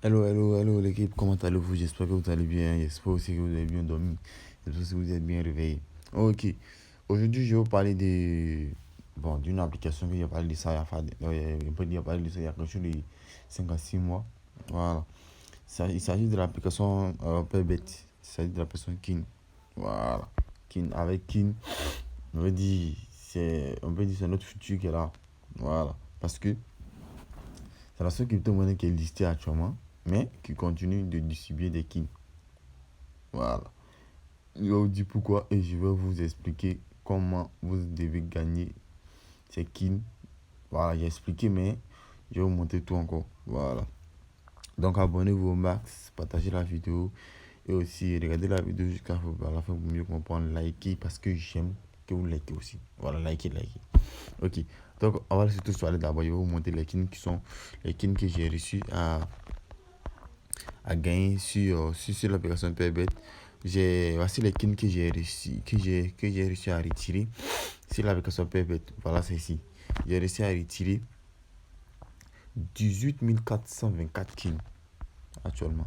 Hello l'équipe, comment allez-vous? J'espère que vous allez bien, j'espère aussi que vous avez bien dormi, j'espère que vous êtes bien réveillé. Ok, aujourd'hui je vais vous parler d'une application que j'ai parlé de ça il y a parlé de ça il y a quelque chose de 5 à 6 mois. Voilà, il s'agit de l'application Paybet, il s'agit de l'application Kin. Voilà, Kin, avec Kin, on peut dire c'est notre futur qui est là. Voilà, parce que c'est la seule crypto-monnaie qui est listée actuellement, mais qui continue de distribuer des kins. Voilà. Je vais vous dire pourquoi et je vais vous expliquer comment vous devez gagner ces kins. Voilà, j'ai expliqué, mais je vais vous montrer tout encore. Voilà. Donc, abonnez-vous au max, partagez la vidéo et aussi regardez la vidéo jusqu'à la fin pour mieux comprendre. Likez parce que j'aime que vous likez aussi. Voilà, likez. Ok. Donc, on va surtout se aller d'abord. Je vais vous montrer les kins qui sont les kins que j'ai reçus à gagner sur l'application Paybet. Voici les kins que j'ai réussi à retirer sur l'application Paybet. Voilà, c'est ici. J'ai réussi à retirer 18 424 kins actuellement,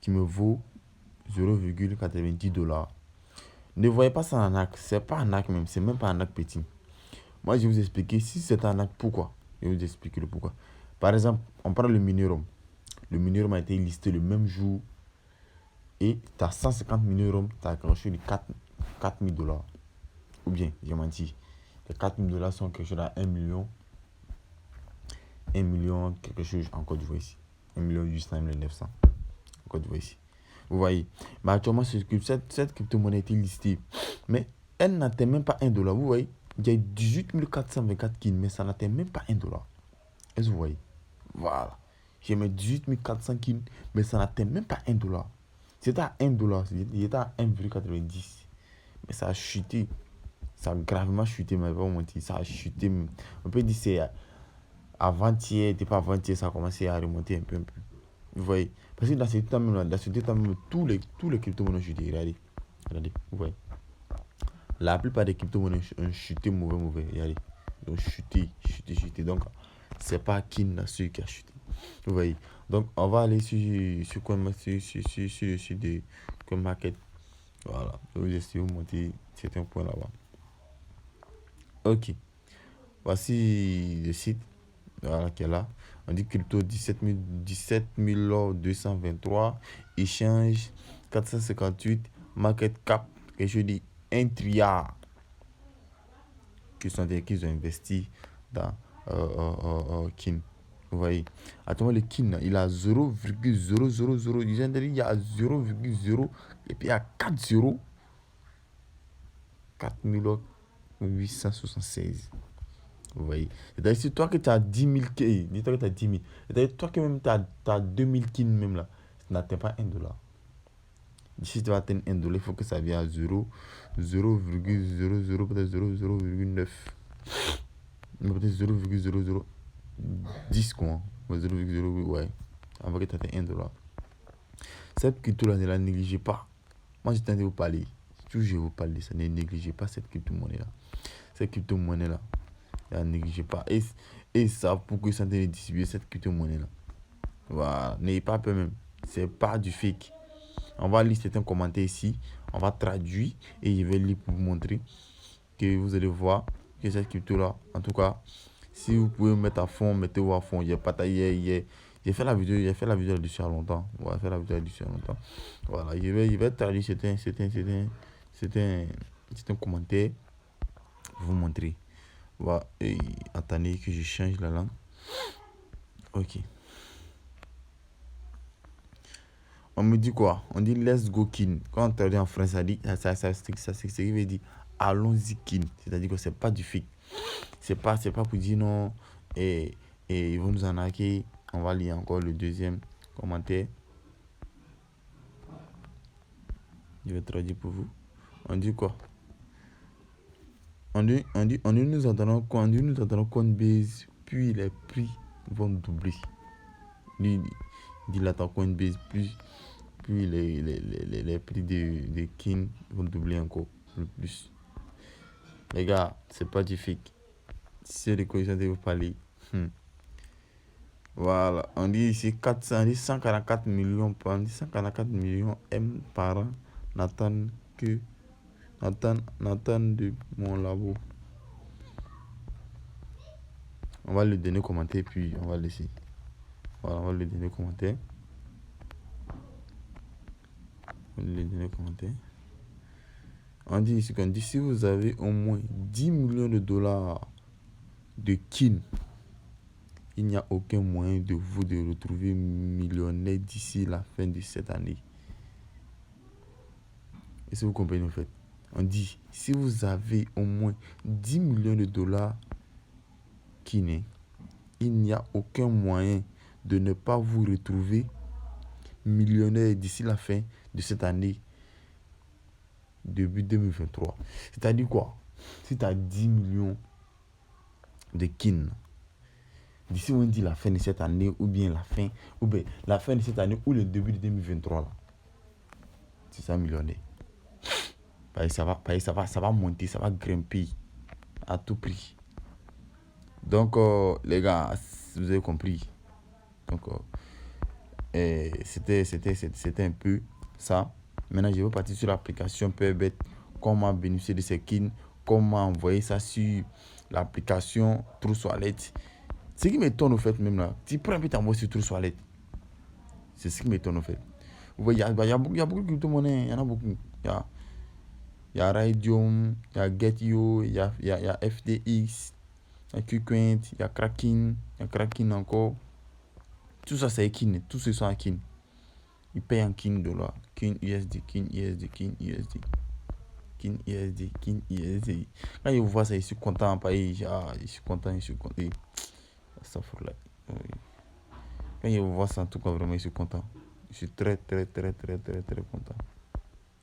qui me vaut 0,90 $. Ne voyez pas ça en arnaque, c'est pas un arnaque même, c'est même pas un arnaque petit. Moi, je vais vous expliquer si c'est un arnaque, pourquoi. Je vais vous expliquer le pourquoi. Par exemple, on prend le Minirum. Le Minirum a été listé le même jour et tu as 150 Minirum, tu as accroché de 4 000 $. Ou bien, j'ai menti. Les 4 000 $ sont quelque chose à 1 million. 1 million quelque chose en Côte d'Ivoire ici. 1 million 800 900 en Côte d'Ivoire ici. Vous voyez. Mais actuellement, cette crypto-monnaie est listée. Mais elle n'atteint même pas 1 $. Vous voyez. Il y a 18 424 kins, mais ça n'atteint même pas 1 $. Est-ce que vous voyez? Voilà. J'ai mis 18 400 kins, mais ça n'atteint même pas 1 $. C'était à 1 $. Il était à 1,90. Mais ça a chuté. Ça a gravement chuté, mais pas monté. Ça a chuté. On peut dire que c'est avant-hier, pas avant-hier, ça a commencé à remonter un peu. Vous voyez? Parce que dans ce temps-là, tous les crypto-monnaies ont chuté. Regardez, vous voyez? La plupart des crypto-monnaies ont chuté mauvais. Regardez. Ils ont chuté. Donc, c'est pas Kin celui qui a chuté. Vous voyez? Donc, on va aller sur le site de CoinMarket. Voilà. Je vais essayer de vous montrer certains points là-bas. Ok. Voici le site. Voilà, qui est là. On dit crypto 17 223. Échange 458. Market cap. Et je dis 1 trilliard. Qu'ils ont investi dans Kin. Vous voyez. Actuellement, le Kin, il a 0,000. Il y a 0,0. Et puis il y a 4 0. 4 876. Vous voyez. C'est-à-dire, si toi que tu as 10 000 dis-toi que tu as 10 000. C'est-à-dire, toi que même tu as 2 000 kins même là, ça n'atteint pas 1 $. Si tu vas atteindre 1 $, il faut que ça vienne à 0,00, peut-être 0,9. Peut-être 0,0010 quoi. 0,0, ouais. Avant que tu atteignes 1 $. Cette crypto-là, ne la négligez pas. Moi, je t'en ai vous parler. Toujours je vous parle de ça. Ne négligez pas cette crypto-monnaie-là. Cette crypto-monnaie-là, ne la négligez pas. Et ça, pourquoi ils sont en train de distribuer cette crypto-monnaie-là. Voilà. N'ayez pas peur même. C'est pas du fake. On va lire certains commentaires ici. On va traduire et je vais lire pour vous montrer que vous allez voir que cette crypto-là, en tout cas, si vous pouvez mettre à fond, mettez-vous à fond. J'ai fait la vidéo, là-dessus il y a longtemps. Voilà, fait la vidéo là-dessus il y a longtemps. Voilà, je vais traduire certains commentaires pour vous montrer. Voilà, et attendez que je change la langue. Ok. On me dit quoi? On dit let's go kin. Quand on traduit en français, ça dit ça veut dire allons-y kin. C'est-à-dire que c'est pas du fake. C'est pas pour dire non et ils vont nous en arnaquer. On va lire encore le deuxième commentaire. Je vais traduire pour vous. On dit quoi? On dit nous entendons quoi? On dit nous entendons Coinbase, puis les prix vont doubler. Il dit l'attend Coinbase, puis les prix de Kin vont doubler encore plus. Les gars, c'est pas du fake. C'est les conditions de vous parler. Voilà, on dit ici 400, on dit 144 millions, on dit 144 millions M par an n'attendent de mon labo. On va le donner commenter puis on va le laisser. Voilà, on va le donner commenter. On dit ici qu'on dit si vous avez au moins 10 millions de dollars de kin, il n'y a aucun moyen de vous de retrouver millionnaire d'ici la fin de cette année. Est-ce que vous comprenez en fait? On dit si vous avez au moins 10 millions de dollars kin, il n'y a aucun moyen de ne pas vous retrouver millionnaire d'ici la fin de cette année, début 2023. C'est-à-dire quoi? Si tu as 10 millions de kin, d'ici on dit la fin de cette année, ou bien la fin de cette année, ou le début de 2023, là, c'est ça millionnaire. Ça va monter, ça va grimper à tout prix. Donc, les gars, vous avez compris. Donc, c'était un peu ça. Maintenant, je vais partir sur l'application Pebet, comment bénéficier de ces kins, comment envoyer ça sur l'application Trust Wallet. Ce qui m'étonne au fait, même là, tu prends un peu t'envoies sur Trust Wallet. C'est ce qui m'étonne au fait. Vous voyez, il y a beaucoup de crypto-monnaies, il y en a beaucoup. Il y a Raydium, il y a Getio, il y a FTX, il y a Qcoin, il y a Kraken encore. Tout ça, c'est kin. Tout ce sont à kin. Ils payent en kin dollar. Kin USD, kin USD, kin USD. Kin USD, kin USD. Quand je vois ça, je suis content. Je suis content. Ça faut là. Quand je vois ça, en tout cas, vraiment, je suis content. Je suis très content.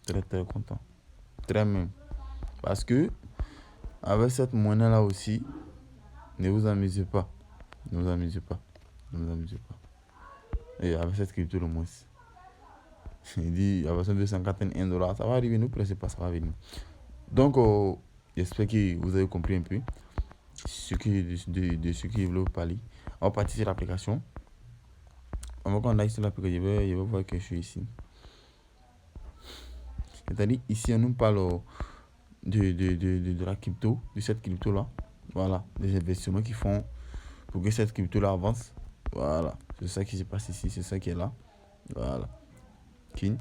Très content. Très même. Parce que, avec cette monnaie-là aussi, ne vous amusez pas. Et avec cette crypto, le moins. Il dit, avec 241 dollars, ça va arriver, nous, pressez pas, ça va venir. Donc, j'espère que vous avez compris un peu de ce que je voulais vous parler. On va partir sur l'application. On va aller sur l'application, je vais voir que je suis ici. C'est-à-dire, ici, on nous parle de la crypto, de cette crypto-là. Voilà, des investissements qu'ils font pour que cette crypto-là avance. Voilà, c'est ça qui se passe ici, c'est ça qui est là. Voilà. Kin.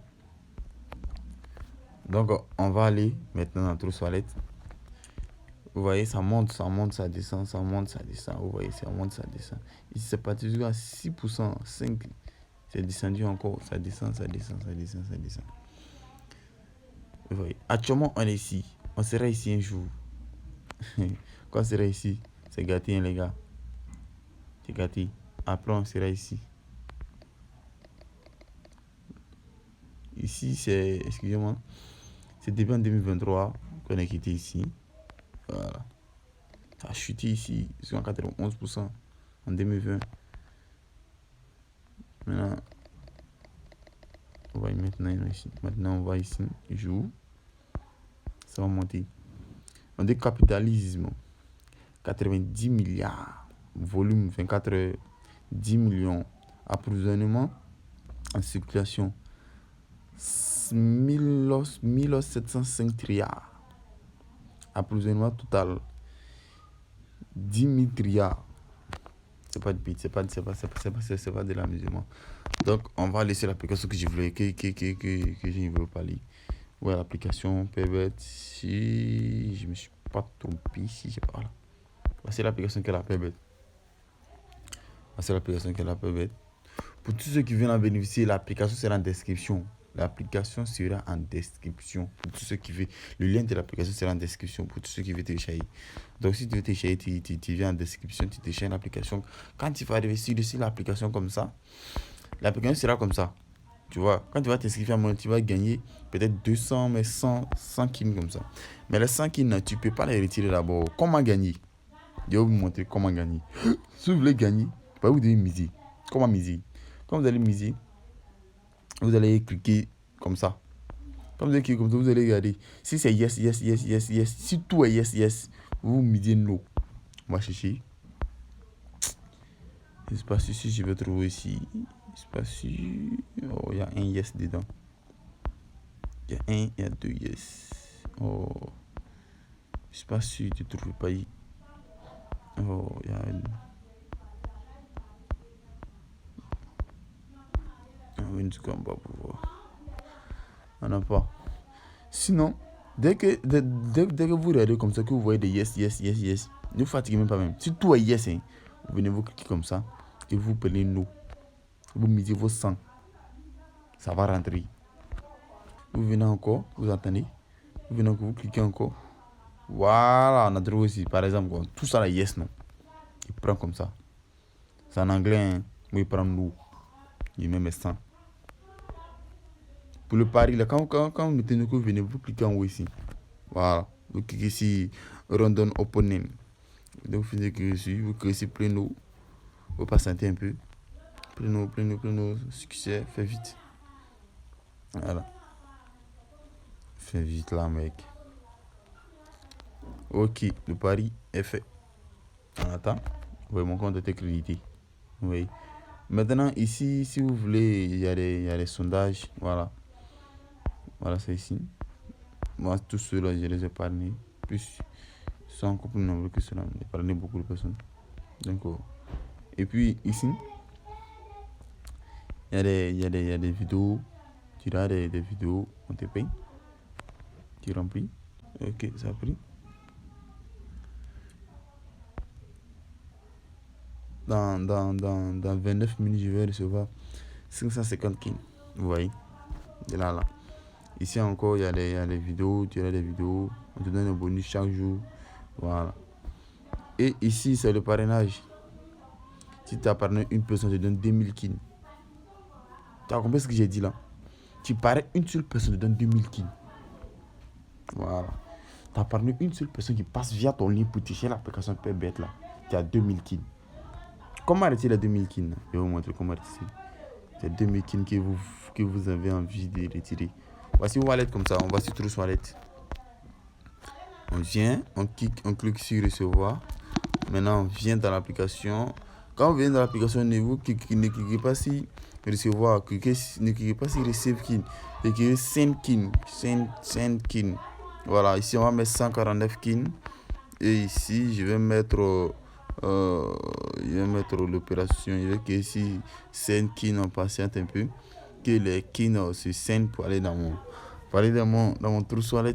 Donc, on va aller maintenant dans Trust Wallet. Vous voyez, ça monte, ça descend, ça monte, ça descend. Vous voyez, ça monte, ça descend. Ici, c'est parti jusqu'à 6%, 5%. C'est descendu encore, ça descend. Vous voyez, actuellement, on est ici. On sera ici un jour. Quand on sera ici, c'est gâté, hein, les gars. C'est gâté. Après, on sera ici. Ici, c'est, excusez-moi, c'est début en 2023 qu'on est quitté ici. Voilà. Ça a chuté ici jusqu'à 91% en 2020. Maintenant, on va y maintenant ici. Maintenant, on va ici. Jour. Ça va monter. On dit capitalisme. 90 milliards. Volume 24 heures. 10 millions. Approvisionnement en circulation. 1705 trilliards. Approvisionnement total. 10 000 trilliards. C'est pas de bit, c'est pas de l'amusement. Donc, on va laisser l'application que je voulais, que je veux parler. Ouais, l'application Pebet. Si je me suis pas trompé, ici, voilà. Voici l'application qui est la Pebet. Pour tous ceux qui viennent en bénéficier, l'application sera en description. Pour tous ceux qui veulent, le lien de l'application sera en description pour tous ceux qui veulent télécharger. Donc, si tu veux télécharger, tu viens en description, tu télécharges l'application. Quand tu vas arriver sur l'application comme ça, l'application sera comme ça. Tu vois, quand tu vas t'inscrire à mon, tu vas gagner peut-être 200, mais 100 kins comme ça. Mais les 100 kins, tu ne peux pas les retirer d'abord. Comment gagner? Je vais vous montrer comment gagner. Si vous voulez gagner, vous devez miser. Comment miser? Quand vous allez miser, vous allez cliquer comme ça. Quand vous allez cliquer comme ça, vous allez regarder. Si c'est yes. Si tout est yes, vous misez no. On va chercher. Espace ici, je vais trouver ici. Espace ici. Oh, il y a un yes dedans. Il y a un, il y a deux yes. Oh. Espace ici, tu ne trouves pas ici. Oh, il y a une seconde, on va pouvoir. On n'a pas. Sinon, dès que vous regardez comme ça, que vous voyez des yes, yes, yes, yes, ne vous fatiguez même pas même. Si tout est yes, hein, vous venez vous cliquer comme ça, et vous prenez no. Vous mettez vos 100. Ça va rentrer. Vous venez encore, vous entendez? Vous venez encore, vous cliquez encore. Voilà, on a trouvé aussi, par exemple, tout ça là, yes, non. Il prend comme ça. C'est en anglais, hein. Moi, il prend no. Il met mes 100. Pour le pari, là, quand vous mettez no, vous venez, vous cliquez en haut ici. Voilà. Vous cliquez ici, random opening. Donc, vous cliquez ici, vous cliquez ici, plein vous patientez un peu. Plein succès, fais vite. Voilà. Fais vite là, mec. Ok, le pari est fait. On attend. Oui, mon compte est crédité. Oui. Maintenant, ici, si vous voulez, il y a des sondages. Voilà. Voilà, c'est ici. Moi, tous ceux-là, je les ai épargnés. Plus, ils sont encore plus nombreux que ceux-là. J'ai épargné beaucoup de personnes. Donc, et puis, ici, il y a des vidéos. Tu as des vidéos, on te paye. Tu remplis. Ok, ça a pris. Dans 29 minutes, je vais recevoir 550 kines. Vous voyez? De là. Ici encore, il y a des vidéos. Tu as des vidéos. On te donne un bonus chaque jour. Voilà. Et ici, c'est le parrainage. Si tu as parrainé une personne, je te donne 2000 kines. Tu as compris ce que j'ai dit là? Tu parraines une seule personne, je te donne 2000 kines. Voilà. Tu as parrainé une seule personne qui passe via ton lien pour toucher l'application bête là. Tu as 2000 kines. Comment arrêter les 2000 kines? Je vais vous montrer comment arrêter. C'est 2000 kines que vous avez envie de retirer. Voici Wallet comme ça. On va sur Trust Wallet. On vient, on clique sur recevoir. Maintenant, on vient dans l'application. Quand on vient dans l'application, ne cliquez pas sur recevoir. Ne cliquez pas sur receive kin. Cliquez send kin. Send kin. Voilà, ici on va mettre 149 kin. Et ici, je vais mettre l'opération. Je vais cliquer ici send kin. On patiente un peu. Que les kin se send pour aller dans mon Trust Wallet.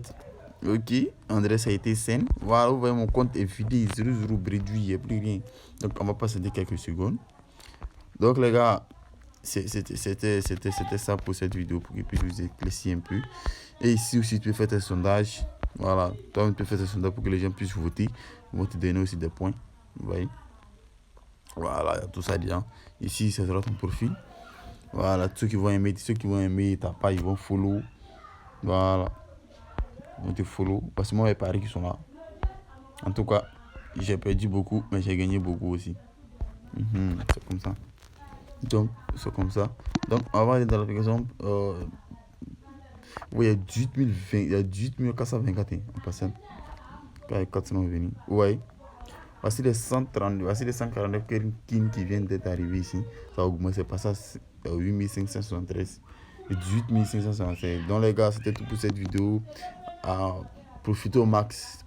Ok, André, ça a été sain. Voilà, vous voyez, mon compte est vidé, 0 réduit, il n'y a plus rien. Donc, on va passer quelques secondes. Donc, les gars, c'était ça pour cette vidéo, pour que je puisse vous éclaircir un peu. Et ici aussi, tu peux faire tes sondages. Voilà, toi, tu peux faire tes sondages pour que les gens puissent voter. Ils vont te donner aussi des points. Vous voyez. Voilà, il y a tout ça dedans. Ici, ce sera ton profil. Voilà, ceux qui vont aimer ta page, ils vont follow. Voilà. On te follow parce que moi, les paris qui sont là. En tout cas, j'ai perdu beaucoup, mais j'ai gagné beaucoup aussi. C'est comme ça. Donc, c'est comme ça. Donc, on va aller dans l'application. Oui, il y a 18 424 en passant. Quand il y a 400 venus. Ouais. Voici les 149 kines qui viennent d'être arrivés ici. Ça augmente, c'est pas ça. 8573 et 18576. Donc, les gars, c'était tout pour cette vidéo. Profitez au max.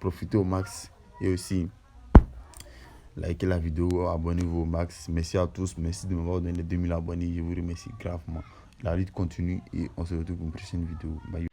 Et aussi, likez la vidéo, abonnez-vous au max. Merci à tous. Merci de m'avoir donné les 2000 abonnés. Je vous remercie gravement. La lutte continue et on se retrouve pour une prochaine vidéo. Bye.